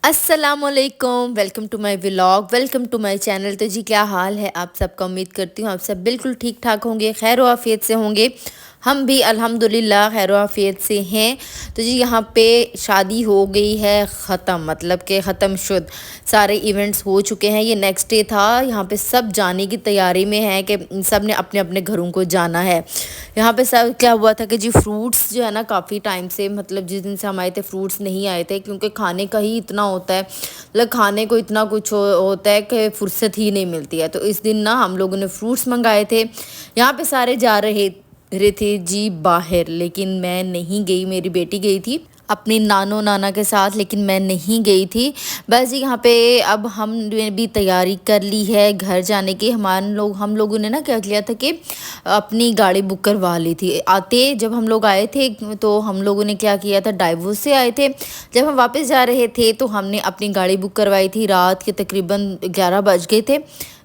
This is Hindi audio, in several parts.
अस्सलामुअलैकुम, welcome to my vlog, welcome to my channel. तो जी क्या हाल है आप सबका। उम्मीद करती हूँ आप सब बिल्कुल ठीक ठाक होंगे, खैर आफियत से होंगे। हम भी अल्हम्दुलिल्लाह खैर आफियत से हैं। तो जी यहाँ पे शादी हो गई है ख़त्म, मतलब कि ख़त्म शुद सारे इवेंट्स हो चुके हैं। ये नेक्स्ट डे था। यहाँ पे सब जाने की तैयारी में है कि सब ने अपने अपने घरों को जाना है। यहाँ पे सब क्या हुआ था कि जी फ्रूट्स जो है ना काफ़ी टाइम से, मतलब जिस दिन से हम आए थे फ्रूट्स नहीं आए थे, क्योंकि खाने का ही इतना होता है, मतलब खाने को इतना कुछ होता है कि फुर्सत ही नहीं मिलती है। तो इस दिन ना हम लोगों ने फ्रूट्स मंगाए थे। यहाँ पे सारे जा रहे थे जी बाहर, लेकिन मैं नहीं गई, मेरी बेटी गई थी अपनी नानो नाना के साथ, लेकिन मैं नहीं गई थी। बस जी यहाँ पे अब हमने भी तैयारी कर ली है घर जाने की। हम लोगों ने ना क्या किया था कि अपनी गाड़ी बुक करवा ली थी। आते जब हम लोग आए थे तो हम लोगों ने क्या किया था, डाइवोर्स से आए थे। जब हम वापस जा रहे थे तो हमने अपनी गाड़ी बुक करवाई थी। रात के तकरीबन 11 बज गए थे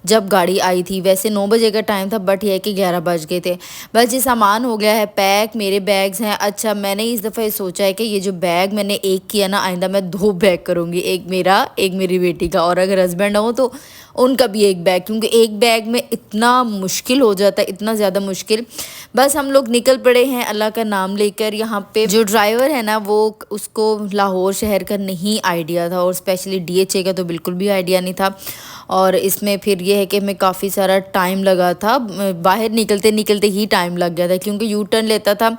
जब गाड़ी आई थी। वैसे 9 बजे का टाइम था, बट यह है कि 11 बज गए थे। बस ये सामान हो गया है पैक, मेरे बैग्स हैं। अच्छा, मैंने इस दफ़ा ये सोचा है कि ये जो बैग मैंने एक किया ना, आइंदा मैं 2 बैग करूँगी, एक मेरा एक मेरी बेटी का, और अगर हस्बैंड हो तो उनका भी एक बैग, क्योंकि एक बैग में इतना मुश्किल हो जाता है, इतना ज़्यादा मुश्किल। बस हम लोग निकल पड़े हैं अल्लाह का नाम लेकर। यहाँ पे जो ड्राइवर है ना, वो उसको लाहौर शहर का नहीं आइडिया था, और स्पेशली DHA का तो बिल्कुल भी आइडिया नहीं था। और इसमें फिर ये है कि हमें काफ़ी सारा टाइम लगा था, बाहर निकलते निकलते ही टाइम लग गया था, क्योंकि यू टर्न लेता था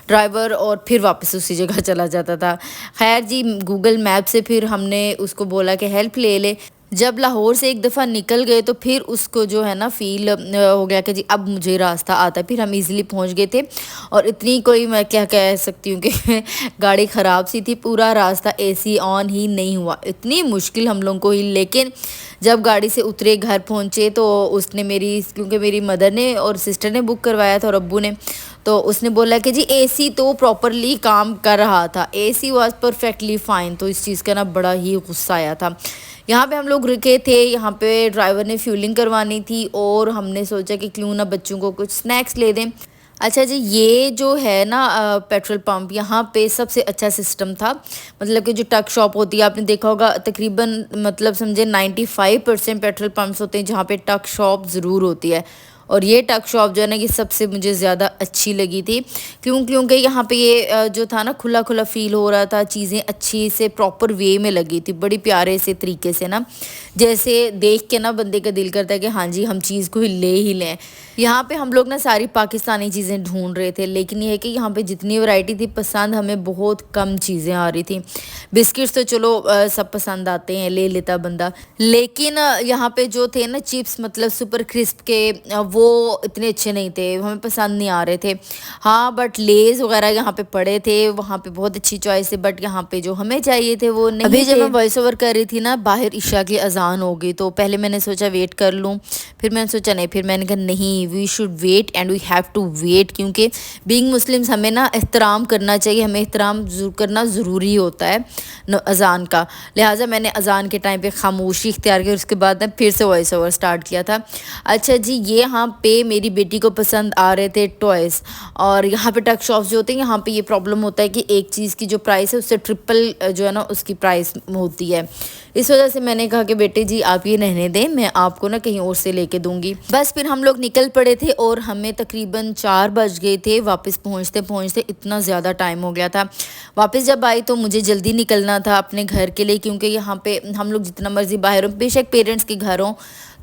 ड्राइवर और फिर वापस उसी जगह चला जाता था। खैर जी, गूगल मैप से फिर हमने उसको बोला कि हेल्प ले ले। जब लाहौर से एक दफ़ा निकल गए तो फिर उसको जो है ना फील हो गया कि जी अब मुझे रास्ता आता है। फिर हम इजीली पहुंच गए थे। और इतनी कोई मैं क्या कह सकती हूँ कि गाड़ी ख़राब सी थी, पूरा रास्ता AC ऑन ही नहीं हुआ, इतनी मुश्किल हम लोगों को ही। लेकिन जब गाड़ी से उतरे, घर पहुँचे, तो उसने क्योंकि मेरी मदर ने और सिस्टर ने बुक करवाया था और अब्बू ने, तो उसने बोला कि जी AC तो प्रॉपरली काम कर रहा था, AC वॉज परफेक्टली फ़ाइन। तो इस चीज़ का ना बड़ा ही गुस्सा आया था। यहाँ पे हम लोग रुके थे, यहाँ पे ड्राइवर ने फ्यूलिंग करवानी थी और हमने सोचा कि क्यों ना बच्चों को कुछ स्नैक्स ले दें। अच्छा जी, ये जो है ना पेट्रोल पंप, यहाँ पे सबसे अच्छा सिस्टम था। मतलब कि जो टक शॉप होती है, आपने देखा होगा तकरीबन, मतलब समझे 95% पेट्रोल पंप्स होते हैं जहाँ पे टक शॉप ज़रूर होती है। और ये टक शॉप जो है ना, ये सबसे मुझे ज़्यादा अच्छी लगी थी। क्योंकि यहाँ पे ये जो था ना, खुला खुला फील हो रहा था, चीज़ें अच्छी से प्रॉपर वे में लगी थी, बड़ी प्यारे से तरीके से ना, जैसे देख के ना बंदे का दिल करता है कि हाँ जी हम चीज़ को ही लें। यहाँ पे हम लोग ना सारी पाकिस्तानी चीज़ें ढूंढ रहे थे, लेकिन ये है कि यहाँ पे जितनी वैरायटी थी पसंद, हमें बहुत कम चीज़ें आ रही थी। बिस्किट्स तो चलो सब पसंद आते हैं, ले लेता बंदा, लेकिन यहाँ पे जो थे ना चिप्स, मतलब सुपर क्रिस्प के, वो इतने अच्छे नहीं थे, हमें पसंद नहीं आ रहे थे। हाँ, बट लेज़ वगैरह यहाँ पे पड़े थे, वहाँ पे बहुत अच्छी चॉइस है, बट यहाँ पे जो हमें चाहिए थे वो नहीं थे। अभी जब मैं वॉइस ओवर कर रही थी ना, बाहर इशा की अजान हो गई, तो पहले मैंने सोचा वेट कर लूँ, फिर मैंने सोचा नहीं, फिर मैंने कहा नहीं, we should wait and we have to wait, क्योंकि बीइंग मुस्लिम्स हमें ना एहतराम करना चाहिए, हमें एहतराम करना ज़रूरी होता है अजान का। लिहाजा मैंने अजान के टाइम पे खामोशी इख्तियार की, उसके बाद ना फिर से वॉइस ओवर स्टार्ट किया था। अच्छा जी, ये यहाँ पे मेरी बेटी को पसंद आ रहे थे टॉयज़। और यहाँ पे टक शॉप्स जो होते हैं, यहाँ पे ये प्रॉब्लम होता है कि एक चीज़ की जो प्राइस है उससे ट्रिपल जो है ना उसकी प्राइस होती है। इस वजह से मैंने कहा कि बेटे जी आप ये रहने दें, मैं आपको ना कहीं और से लेके दूंगी। बस फिर हम लोग निकल पड़े थे और हमें तकरीबन 4 बज गए थे। वापस पहुंचते पहुंचते इतना ज़्यादा टाइम हो गया था। वापस जब आई तो मुझे जल्दी निकलना था अपने घर के लिए, क्योंकि यहाँ पे हम लोग जितना मर्जी बाहर हो, बेशक पेरेंट्स के घर हों,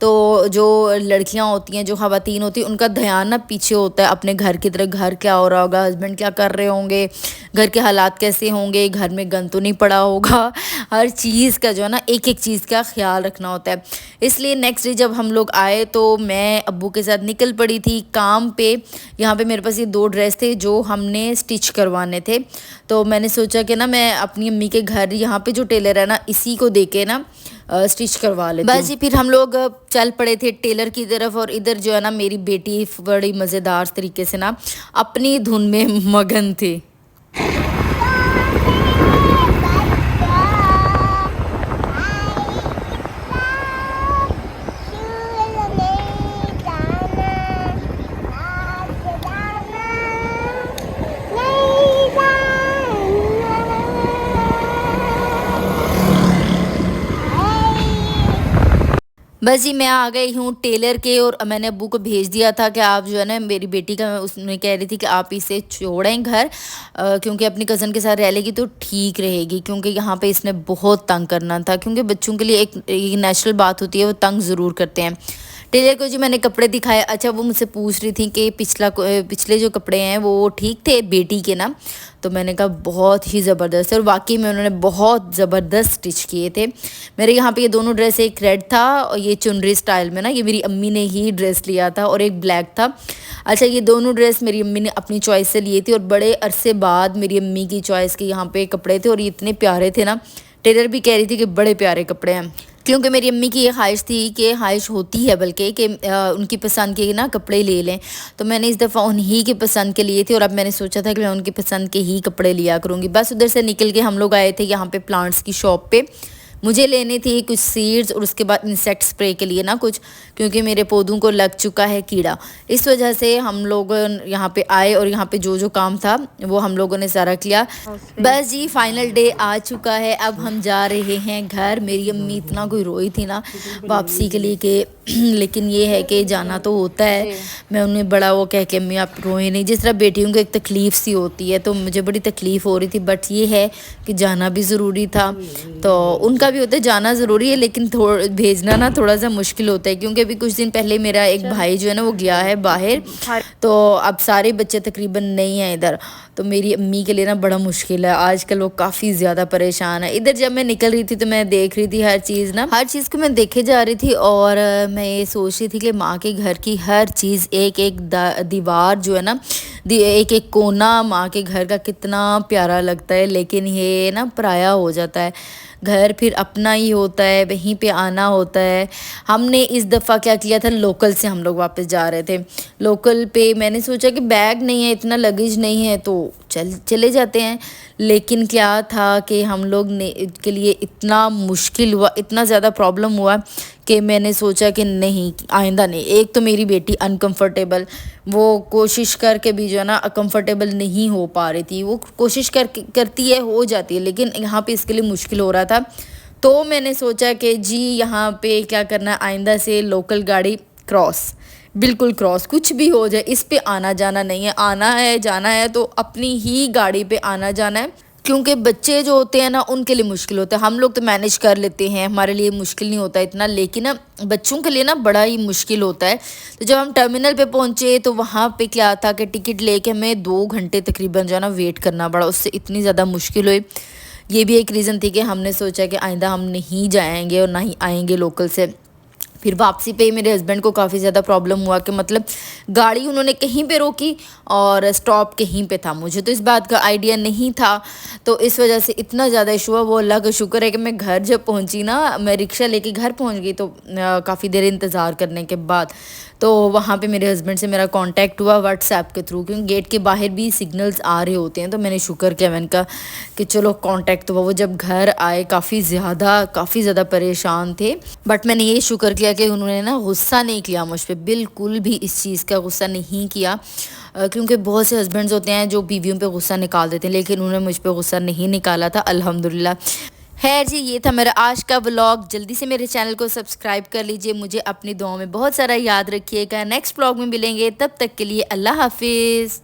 तो जो लड़कियां होती हैं, जो ख़वातीन होती हैं, उनका ध्यान ना पीछे होता है अपने घर की तरह। घर क्या हो रहा होगा, हस्बैंड क्या कर रहे होंगे, घर के हालात कैसे होंगे, घर में गंद तो नहीं पड़ा होगा, हर चीज़ का जो है ना एक एक चीज़ का ख्याल रखना होता है। इसलिए नेक्स्ट डे जब हम लोग आए तो मैं अब्बू के साथ निकल पड़ी थी काम पे। यहाँ पे मेरे पास ये 2 ड्रेस थे जो हमने स्टिच करवाने थे, तो मैंने सोचा कि ना मैं अपनी अम्मी के घर, यहाँ पे जो टेलर है ना, इसी को दे के ना स्टिच करवा लेती हूँ। बस जी फिर हम लोग चल पड़े थे टेलर की तरफ। और इधर जो है ना मेरी बेटी बड़ी मज़ेदार तरीके से ना अपनी धुन में मगन थी। बस जी मैं आ गई हूँ टेलर के, और मैंने अब्बू को भेज दिया था कि आप जो है ना मेरी बेटी का, उसने कह रही थी कि आप इसे छोड़ें घर, क्योंकि अपनी कज़न के साथ रह लेगी तो ठीक रहेगी, क्योंकि यहाँ पे इसने बहुत तंग करना था, क्योंकि बच्चों के लिए एक नेचुरल बात होती है, वो तंग ज़रूर करते हैं। टेलर को जी मैंने कपड़े दिखाए। अच्छा, वो मुझसे पूछ रही थी कि पिछले जो कपड़े हैं वो ठीक थे बेटी के ना, तो मैंने कहा बहुत ही ज़बरदस्त है, और वाकई में उन्होंने बहुत ज़बरदस्त स्टिच किए थे। मेरे यहाँ पे ये दोनों ड्रेस, एक रेड था और ये चुनरी स्टाइल में ना, ये मेरी अम्मी ने ही ड्रेस लिया था, और एक ब्लैक था। अच्छा, ये दोनों ड्रेस मेरी अम्मी ने अपनी चॉइस से लिए थे, और बड़े अरसे बाद मेरी अम्मी की चॉइस के यहाँ पे कपड़े थे, और ये इतने प्यारे थे ना, टेलर भी कह रही थी कि बड़े प्यारे कपड़े हैं, क्योंकि मेरी अम्मी की ये ख्वाहिश थी, कि ख्वाहिश होती है बल्कि, कि उनकी पसंद के ना कपड़े ले लें। तो मैंने इस दफ़ा उन्हीं के पसंद के लिए थे, और अब मैंने सोचा था कि मैं उनकी पसंद के ही कपड़े लिया करूँगी। बस उधर से निकल के हम लोग आए थे यहाँ पे प्लांट्स की शॉप पे। मुझे लेनी थी कुछ सीड्स, और उसके बाद इंसेक्ट स्प्रे के लिए ना कुछ, क्योंकि मेरे पौधों को लग चुका है कीड़ा। इस वजह से हम लोग यहाँ पे आए, और यहाँ पे जो जो काम था वो हम लोगों ने सारा किया। बस जी फाइनल डे आ चुका है, अब हम जा रहे हैं घर। मेरी अम्मी इतना कोई रोई थी ना वापसी के लिए कि लेकिन ये है कि जाना तो होता है। मैं उन्हें बड़ा वो कह के, अम्मी आप रोए नहीं, जिस तरह बेटियों को एक तकलीफ़ सी होती है, तो मुझे बड़ी तकलीफ़ हो रही थी, बट ये है कि जाना भी ज़रूरी था। तो उनका भी होता है जाना ज़रूरी है, लेकिन भेजना ना थोड़ा सा मुश्किल होता है, क्योंकि अभी कुछ दिन पहले मेरा एक भाई जो है ना वो गया है बाहर, तो अब सारे बच्चे तकरीबन नहीं हैं इधर, तो मेरी अम्मी के लिए ना बड़ा मुश्किल है। आजकल वो काफ़ी ज़्यादा परेशान है। इधर जब मैं निकल रही थी तो मैं देख रही थी हर चीज़ को मैं देखे जा रही थी, और मैं ये सोच रही थी कि माँ के घर की हर चीज़, एक एक दीवार जो है ना, एक एक कोना माँ के घर का कितना प्यारा लगता है, लेकिन ये ना पराया हो जाता है। घर फिर अपना ही होता है, वहीं पे आना होता है। हमने इस दफ़ा क्या किया था, लोकल से हम लोग वापस जा रहे थे। लोकल पे मैंने सोचा कि बैग नहीं है, इतना लगेज नहीं है, तो चले जाते हैं। लेकिन क्या था कि हम लोग ने के लिए इतना मुश्किल हुआ, इतना ज़्यादा प्रॉब्लम हुआ कि मैंने सोचा कि नहीं, आइंदा नहीं। एक तो मेरी बेटी अनकंफर्टेबल, वो कोशिश करके भी जो है ना कंफर्टेबल नहीं हो पा रही थी। वो कोशिश करती है, हो जाती है, लेकिन यहाँ पे इसके लिए मुश्किल हो रहा था। तो मैंने सोचा कि जी यहाँ पे क्या करना, आइंदा से लोकल गाड़ी क्रॉस, बिल्कुल क्रॉस, कुछ भी हो जाए इस पे आना जाना नहीं है। आना है जाना है तो अपनी ही गाड़ी पे आना जाना है, क्योंकि बच्चे जो होते हैं ना उनके लिए मुश्किल होता है। हम लोग तो मैनेज कर लेते हैं, हमारे लिए मुश्किल नहीं होता इतना, लेकिन ना बच्चों के लिए ना बड़ा ही मुश्किल होता है। तो जब हम टर्मिनल पे पहुंचे तो वहाँ पे क्या था कि टिकट लेके हमें 2 घंटे तकरीबन जो है ना वेट करना पड़ा, उससे इतनी ज़्यादा मुश्किल हुई। ये भी एक रीज़न थी कि हमने सोचा कि आइंदा हम नहीं जाएंगे और ना ही आएंगे लोकल से। फिर वापसी पे मेरे हस्बैंड को काफ़ी ज़्यादा प्रॉब्लम हुआ कि मतलब गाड़ी उन्होंने कहीं पे रोकी और स्टॉप कहीं पे था। मुझे तो इस बात का आइडिया नहीं था, तो इस वजह से इतना ज़्यादा इशू हुआ। वो अल्लाह का शुक्र है कि मैं घर जब पहुंची ना, मैं रिक्शा लेके घर पहुंच गई, तो काफ़ी देर इंतज़ार करने के बाद तो वहाँ पे मेरे हस्बैंड से मेरा कांटेक्ट हुआ व्हाट्सएप के थ्रू, क्योंकि गेट के बाहर भी सिग्नल्स आ रहे होते हैं। तो मैंने शुक्र किया, मैंने कहा कि चलो कांटेक्ट हुआ। वो जब घर आए काफ़ी ज़्यादा परेशान थे, बट मैंने ये शुक्र किया कि उन्होंने ना गुस्सा नहीं किया मुझ पर, बिल्कुल भी इस चीज़ का गुस्सा नहीं किया। क्योंकि बहुत से हस्बैंड्स होते हैं जो बीवियों पे गुस्सा निकाल देते हैं, लेकिन उन्होंने मुझ पर गुस्सा नहीं निकाला था, अल्हम्दुलिल्लाह। खैर जी, ये था मेरा आज का व्लॉग। जल्दी से मेरे चैनल को सब्सक्राइब कर लीजिए, मुझे अपनी दुआओं में बहुत सारा याद रखिएगा। नेक्स्ट व्लॉग में मिलेंगे, तब तक के लिए अल्लाह हाफिज़।